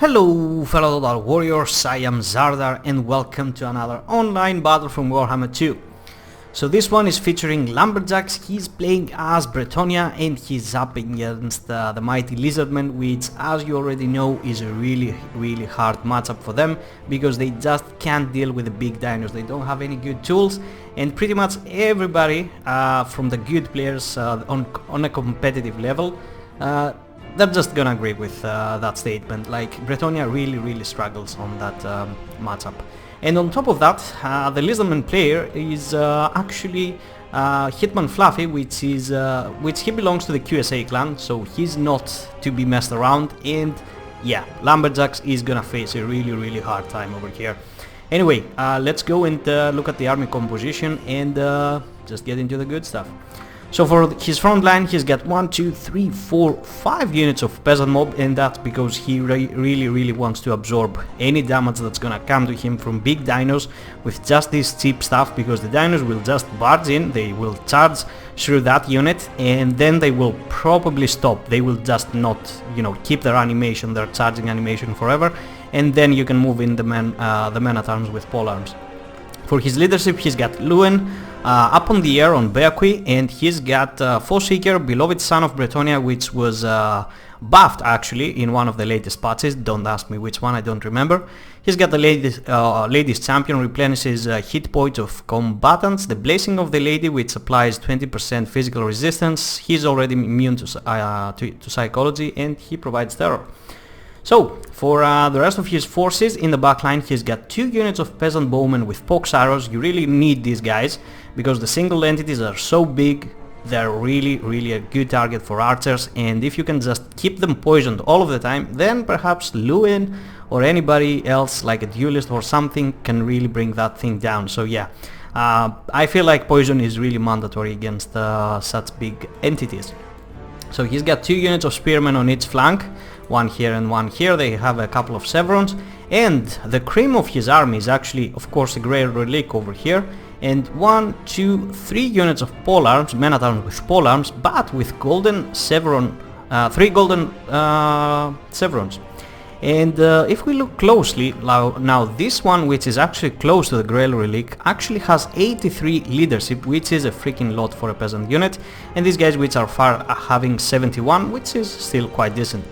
Hello fellow Total Warriors, I am Zardar and welcome to another online battle from Warhammer 2. So this one is featuring Lumberjacques. He's playing as Bretonnia and he's up against the mighty Lizardmen, which as you already know is a really hard matchup for them because they just can't deal with the big dinos. They don't have any good tools, and pretty much everybody from the good players on a competitive level they're just gonna agree with that statement. Like, Bretonnia really struggles on that matchup. And on top of that, the Lizardman player is actually Hitman Fluffy, which he belongs to the QSA clan, so he's not to be messed around. And yeah, Lumberjacques is gonna face a really hard time over here. Anyway, let's go and look at the army composition and just get into the good stuff. So for his front line, he's got 1, 2, 3, 4, 5 units of peasant mob, and that's because he really wants to absorb any damage that's gonna come to him from big dinos with just this cheap stuff, because the dinos will just barge in, they will charge through that unit, and then they will probably stop. They will just not, keep their animation, their charging animation forever, and then you can move in the men at arms with polearms. For his leadership, he's got Luen up on the air on Beaqui, and he's got Foeseeker, beloved son of Bretonnia, which was buffed actually in one of the latest patches. Don't ask me which one, I don't remember. He's got the ladies champion, replenishes hit points of combatants, the blessing of the lady, which applies 20% physical resistance. He's already immune to psychology, and he provides terror. So, for the rest of his forces in the backline, he's got 2 units of peasant bowmen with pox arrows. You really need these guys because the single entities are so big, they're really a good target for archers, and if you can just keep them poisoned all of the time, then perhaps Luen or anybody else like a duelist or something can really bring that thing down. So yeah, I feel like poison is really mandatory against such big entities. So he's got 2 units of spearmen on each flank, one here and one here. They have a couple of chevrons, and the cream of his army is actually, of course, a grey relic over here, and 1, 2, 3 units of polearms, men at arms with polearms, but with golden chevron, 3 golden chevrons. And if we look closely, now this one, which is actually close to the Grail Relic, actually has 83 leadership, which is a freaking lot for a peasant unit, and these guys which are far having 71, which is still quite decent.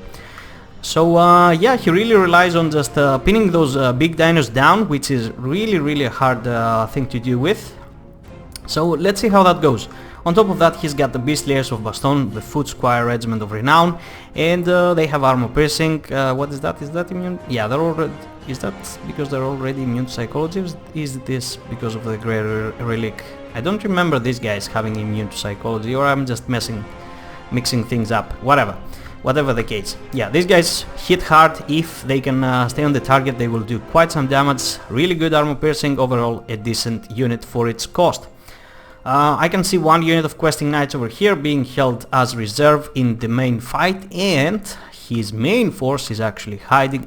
So yeah, he really relies on just pinning those big dinos down, which is really a hard thing to do with. So let's see how that goes. On top of that, he's got the Beast Layers of Baston, the Foot Squire Regiment of Renown, and they have armor piercing. What is that? Is that immune? Yeah, they're already. Is that because they're already immune to psychology? Is this because of the Grey Relic? I don't remember these guys having immune to psychology, or I'm just mixing things up. Whatever the case. Yeah, these guys hit hard. If they can stay on the target, they will do quite some damage. Really good armor piercing, overall a decent unit for its cost. I can see 1 unit of questing knights over here being held as reserve in the main fight, and his main force is actually hiding.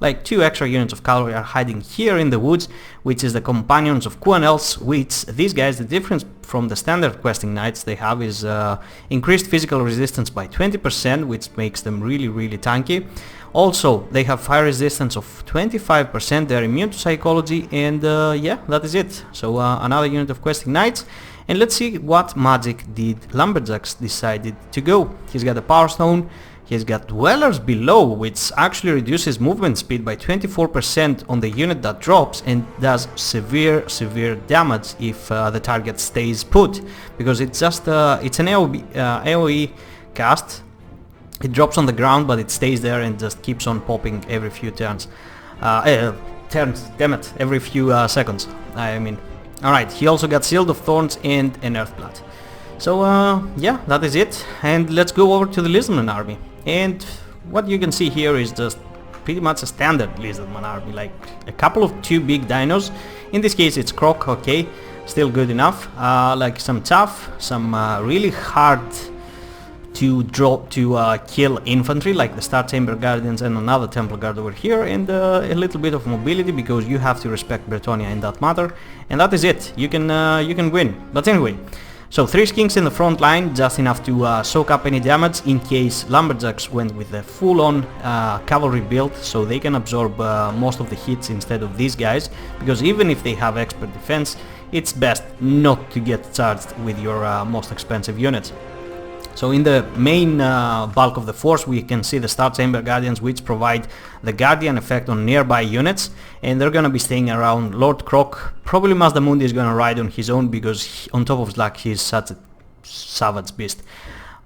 Like 2 extra units of cavalry are hiding here in the woods, which is the companions of Quanels, which these guys, the difference from the standard questing knights they have is increased physical resistance by 20%, which makes them really tanky. Also, they have fire resistance of 25%, they're immune to psychology, and yeah, that is it. So another unit of questing knights, and let's see what magic did Lumberjacques decided to go. He's got a Power Stone, he's got Dwellers Below, which actually reduces movement speed by 24% on the unit that drops, and does severe damage if the target stays put, because it's just it's an AoE cast. It drops on the ground, but it stays there and just keeps on popping every few turns. Every few seconds, I mean. Alright, he also got Shield of Thorns and an Earthblood. So yeah, that is it. And let's go over to the Lizardman army. And what you can see here is just pretty much a standard Lizardman army, like a couple of 2 big dinos. In this case it's Croc, okay, still good enough. Like some tough, some really hard to kill infantry, like the Star Chamber Guardians and another Temple Guard over here, and a little bit of mobility, because you have to respect Bretonnia in that matter, and that is it. You can win. But anyway, So 3 skinks in the front line, just enough to soak up any damage in case Lumberjacks went with a full-on cavalry build, so they can absorb most of the hits instead of these guys, because even if they have expert defense, it's best not to get charged with your most expensive units. So in the main bulk of the force we can see the Star Chamber Guardians, which provide the Guardian effect on nearby units, and they're gonna be staying around Lord Croc. Probably Mazdamundi is gonna ride on his own because on top of his luck he's such a savage beast.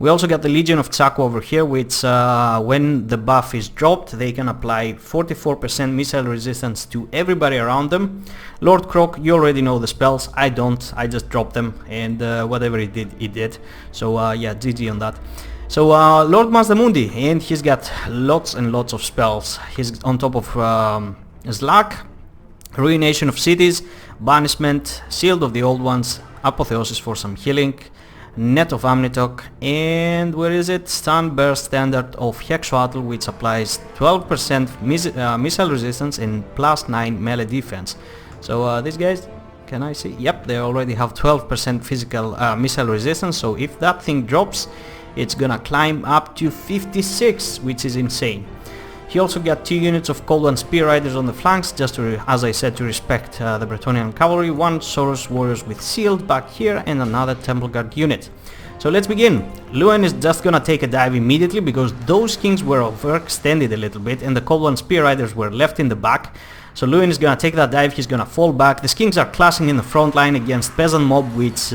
We also got the Legion of Chaco over here, which when the buff is dropped they can apply 44% missile resistance to everybody around them. Lord Croc, you already know the spells, I don't, I just dropped them, and whatever it did. So yeah, GG on that. So Lord Mazdamundi, and he's got lots and lots of spells. He's on top of his luck, Ruination of Cities, Banishment, Shield of the Old Ones, Apotheosis for some healing, Net of Amnitok, and where is it? Stun Burst Standard of Hexuatl, which applies 12% missile resistance and plus 9 melee defense. So these guys, can I see? Yep, they already have 12% physical missile resistance, so if that thing drops, it's gonna climb up to 56, which is insane. He also got 2 units of Cold One Spear Riders on the flanks, just to, as I said, to respect the Bretonnian cavalry, 1 Soros Warriors with Shield back here, and another Temple Guard unit. So let's begin. Luen is just gonna take a dive immediately because those kings were overextended a little bit and the Cold One Spear Riders were left in the back. So Luen is gonna take that dive, he's gonna fall back. The skinks are clashing in the front line against Peasant Mob, which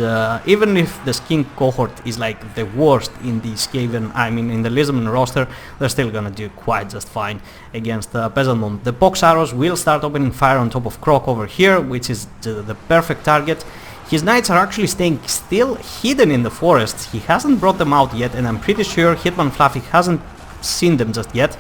even if the skink cohort is like the worst in the Skaven, I mean in the Lizardmen roster, they're still gonna do quite just fine against Peasant Mob. The Pox Arrows will start opening fire on top of Croc over here, which is the perfect target. His knights are actually staying still hidden in the forests. He hasn't brought them out yet, and I'm pretty sure Hitman Fluffy hasn't seen them just yet.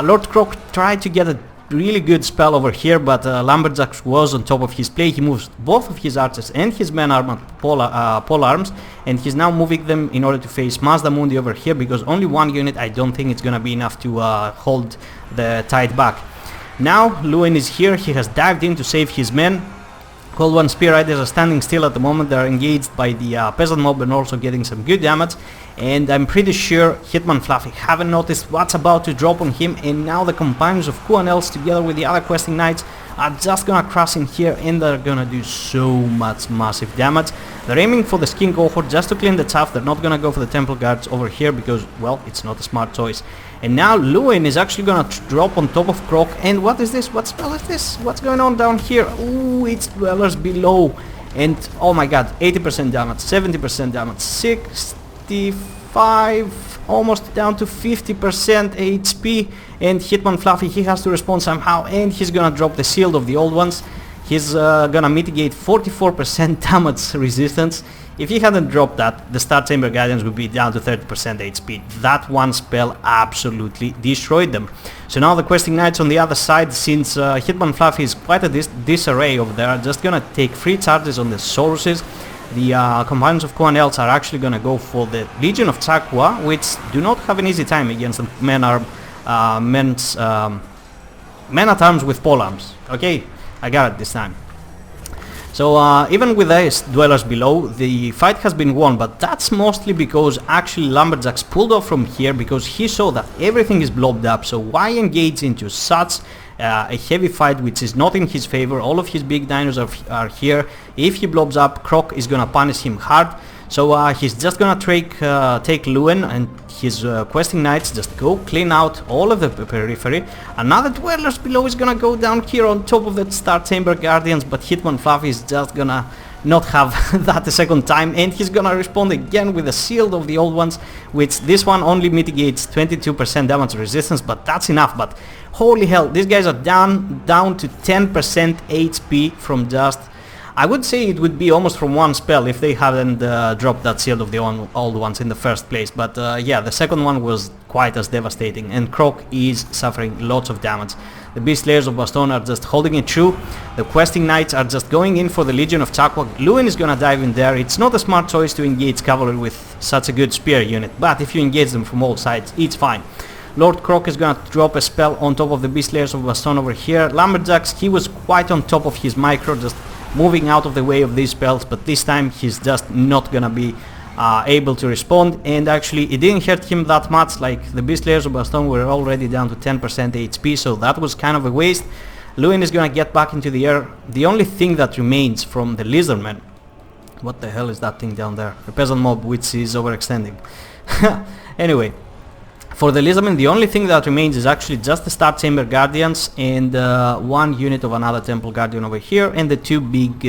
Lord Croc tried to get a really good spell over here, but Lumberjacques was on top of his play. He moves both of his archers and his men armored pole arms, and he's now moving them in order to face Mazdamundi over here, because only 1 unit I don't think it's gonna be enough to hold the tide back. Now Luen is here, he has dived in to save his men. Cold One Spear Riders are standing still at the moment, they're engaged by the Peasant Mob and also getting some good damage, and I'm pretty sure Hitman Fluffy haven't noticed what's about to drop on him, and now the companions of Kuanels together with the other questing knights are just gonna crash in here, and they're gonna do so much massive damage. They're aiming for the skin cohort just to clean the chaff, they're not gonna go for the temple guards over here because, well, it's not a smart choice. And now Luen is actually gonna drop on top of Croc, and what is this? What spell is this? What's going on down here? Ooh, it's Dwellers Below, and oh my god, 80% damage, 70% damage, 65, almost down to 50% HP, and Hitman Fluffy, he has to respond somehow, and he's gonna drop the Shield of the Old Ones. He's gonna mitigate 44% damage resistance. If he hadn't dropped that, the Star Chamber Guardians would be down to 30% HP. That one spell absolutely destroyed them. So now the questing knights on the other side, since Hitman Fluffy is quite a disarray over there, are just gonna take 3 charges on the Soruses. The companions of Kuanels are actually gonna go for the Legion of Chakwa, which do not have an easy time against the men at arms with polearms. Okay, I got it this time. So even with this Dwellers Below, the fight has been won, but that's mostly because actually Lumberjacques pulled off from here because he saw that everything is blobbed up, so why engage into such a heavy fight which is not in his favor? All of his big dinos are here. If he blobs up, Croc is gonna punish him hard, so he's just gonna take Luen and his questing knights, just go clean out all of the periphery. Another Dwellers Below is gonna go down here on top of the Star Chamber Guardians, but Hitman Fluffy is just gonna not have that a second time, and he's gonna respond again with the Shield of the Old Ones, which this one only mitigates 22% damage resistance, but that's enough. But holy hell, these guys are down to 10% HP from just, I would say it would be almost from 1 spell if they hadn't dropped that Shield of the Old Ones in the first place. But yeah, the second one was quite as devastating, and Croc is suffering lots of damage. The Beast Slayers of Baston are just holding it true. The questing knights are just going in for the Legion of Chakwa. Luen is gonna dive in there. It's not a smart choice to engage cavalry with such a good spear unit, but if you engage them from all sides, it's fine. Lord Croc is gonna drop a spell on top of the Beast Slayers of Baston over here. Lumberjacques, he was quite on top of his micro, just moving out of the way of these spells, but this time he's just not gonna be able to respond, and actually it didn't hurt him that much. Like the Beast Layers of Baston were already down to 10% HP, so that was kind of a waste. Lewin is gonna get back into the air. The only thing that remains from the Lizardmen, what the hell is that thing down there? The peasant mob, which is overextending. Anyway, for the Lizardmen, the only thing that remains is actually just the Star Chamber Guardians and one unit of another Temple Guardian over here, and the two big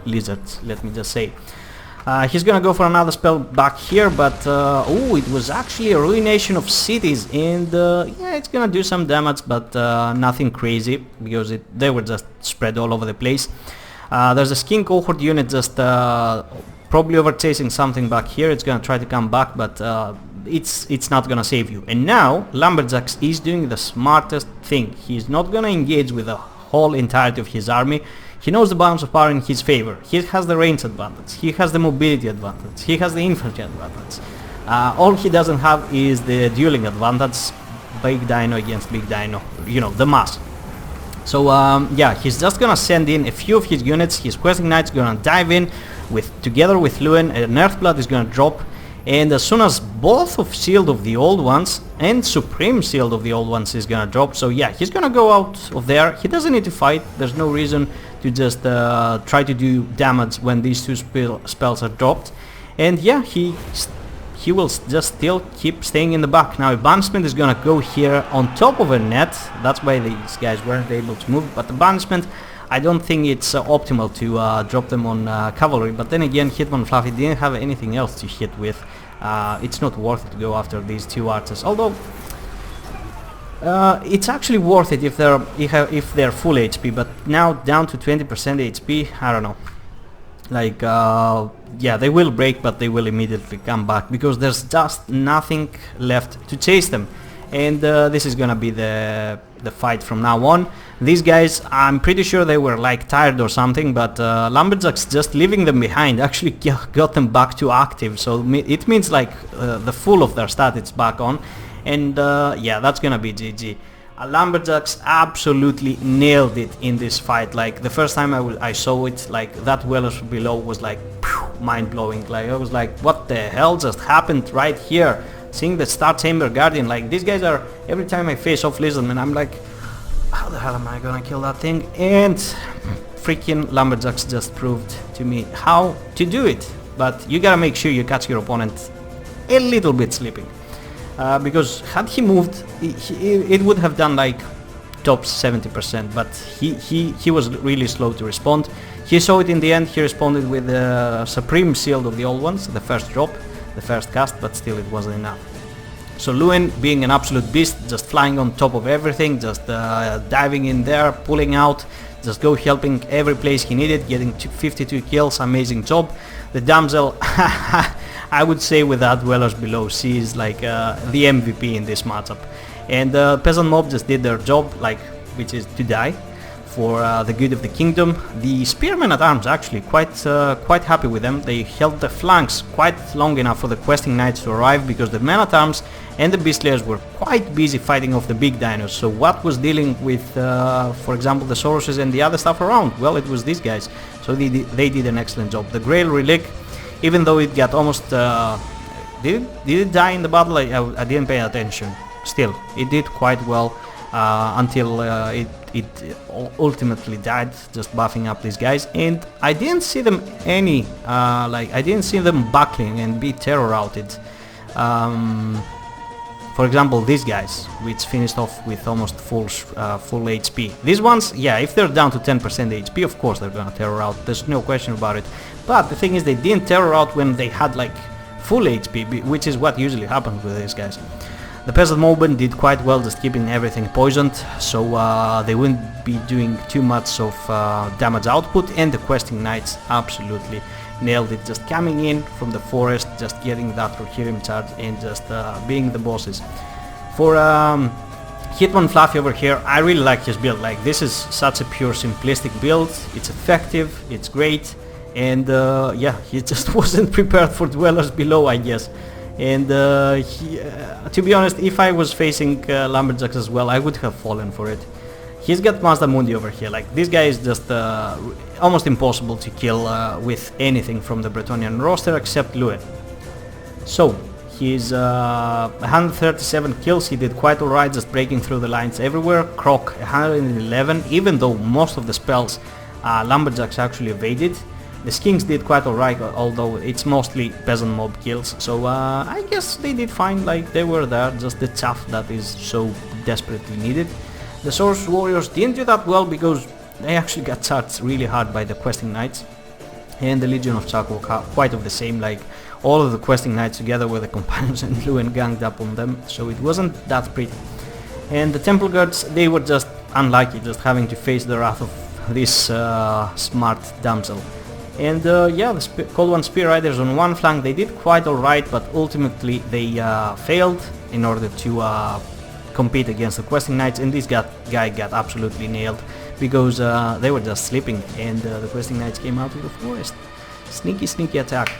lizards, let me just say. He's gonna go for another spell back here, but oh, it was actually a ruination of cities, and yeah, it's gonna do some damage, but nothing crazy, because they were just spread all over the place. There's a Skin Cohort unit just probably overchasing something back here. It's gonna try to come back, but it's not gonna save you. And now Lumberjacques is doing the smartest thing. He's not gonna engage with the whole entirety of his army. He knows the balance of power in his favor. He has the range advantage, he has the mobility advantage, he has the infantry advantage. All he doesn't have is the dueling advantage, big dino against big dino, you know, the mass. So yeah, he's just gonna send in a few of his units. His questing knights gonna dive in together with Lewin, and Earthblood is gonna drop. And as soon as both of Shield of the Old Ones and Supreme Shield of the Old Ones is gonna drop, so yeah, he's gonna go out of there. He doesn't need to fight. There's no reason to just try to do damage when these two spells are dropped. And yeah, he will just still keep staying in the back. Now Banishment is gonna go here on top of a net. That's why these guys weren't able to move. But the Banishment, I don't think it's optimal to drop them on cavalry. But then again, Hitman Fluffy didn't have anything else to hit with. It's not worth it to go after these two archers. Although it's actually worth it if they're full HP. But now down to 20% HP, I don't know. Like yeah, they will break, but they will immediately come back because there's just nothing left to chase them. And this is gonna be the fight from now on. These guys, I'm pretty sure they were like tired or something, but Lumberjacques just leaving them behind actually got them back to active, so it means like the full of their stats back on. And yeah, that's gonna be GG. Lumberjacques absolutely nailed it in this fight. Like the first time I saw it, like that Dwellers Below was like mind-blowing. Like I was like, what the hell just happened right here? Seeing the Star Chamber Guardian, like these guys are, every time I face off Lizardmen, I'm like, how the hell am I gonna kill that thing? And freaking Lumberjacques just proved to me how to do it. But you gotta make sure you catch your opponent a little bit sleeping. Because had he moved, it would have done like top 70%, but he was really slow to respond. He saw it in the end. He responded with the Supreme Shield of the Old Ones, the first drop, the first cast, but still it wasn't enough. So Lewin, being an absolute beast, just flying on top of everything, just diving in there, pulling out, just go helping every place he needed, getting 52 kills, amazing job. The damsel, I would say without Dwellers Below, she is like the MVP in this matchup. And Peasant Mob just did their job, like, which is to die for the good of the kingdom. The Spearmen at Arms actually quite happy with them. They held the flanks quite long enough for the questing knights to arrive, because the men at arms and the beast layers were quite busy fighting off the big dinos. So what was dealing with, for example, the Sorosses and the other stuff around? Well, it was these guys. So they did an excellent job. The Grail Relic, even though it got almost... did it die in the battle? I didn't pay attention. Still, it did quite well until it ultimately died, just buffing up these guys. And I didn't see them I didn't see them buckling and be terror routed. For example, these guys, which finished off with almost full HP. These ones, yeah, if they're down to 10% HP, of course they're gonna terror out. There's no question about it. But the thing is, they didn't terror out when they had like full HP, which is what usually happens with these guys. The Peasant Moblin did quite well, just keeping everything poisoned, so they wouldn't be doing too much of damage output. And the Questing Knights absolutely nailed it, just coming in from the forest, just getting that Rohirrim charge and just being the bosses. For Hitman Fluffy over here, I really like his build. Like, this is such a pure simplistic build. It's effective, it's great, and yeah, he just wasn't prepared for Dwellers Below, I guess. And to be honest, if I was facing Lumberjacques as well, I would have fallen for it. he's got Mazda Mundi over here. Like, this guy is just almost impossible to kill with anything from the Bretonnian roster except Luen. So, he's 137 kills, he did quite alright, just breaking through the lines everywhere. Croc 111, even though most of the spells Lumberjacks actually evaded. The Skinks did quite alright, although it's mostly peasant mob kills, so I guess they did fine, like they were there, just the chaff that is so desperately needed. The Source Warriors didn't do that well because they actually got charged really hard by the Questing Knights, and the Legion of Chuck were quite of the same, like all of the Questing Knights together with the Companions and Luen ganged up on them, so it wasn't that pretty. And the Temple Guards, they were just unlucky, just having to face the wrath of this smart damsel. And yeah, the Cold One Spear Riders on one flank, they did quite alright, but ultimately they failed in order to compete against the Questing Knights, and this guy got absolutely nailed because they were just sleeping, and the Questing Knights came out of the forest. Sneaky attack.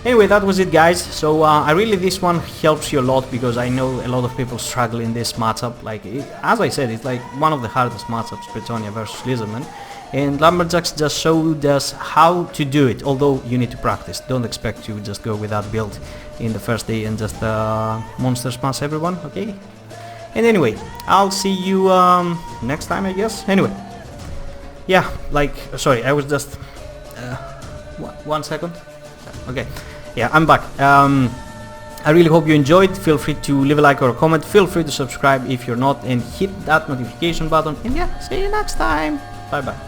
Anyway, that was it, guys. So I really, this one helps you a lot because I know a lot of people struggle in this matchup. Like, as I said, it's like one of the hardest matchups, Bretonnia versus Lizardmen. And Lumberjacks just showed us how to do it, although you need to practice. Don't expect to just go with that build in the first day and just monster smash everyone, okay? And anyway, I'll see you next time, I guess. Anyway, yeah, like, sorry, I was just... 1 second. Okay, yeah, I'm back. I really hope you enjoyed. Feel free to leave a like or a comment. Feel free to subscribe if you're not, and hit that notification button. And yeah, see you next time. Bye bye.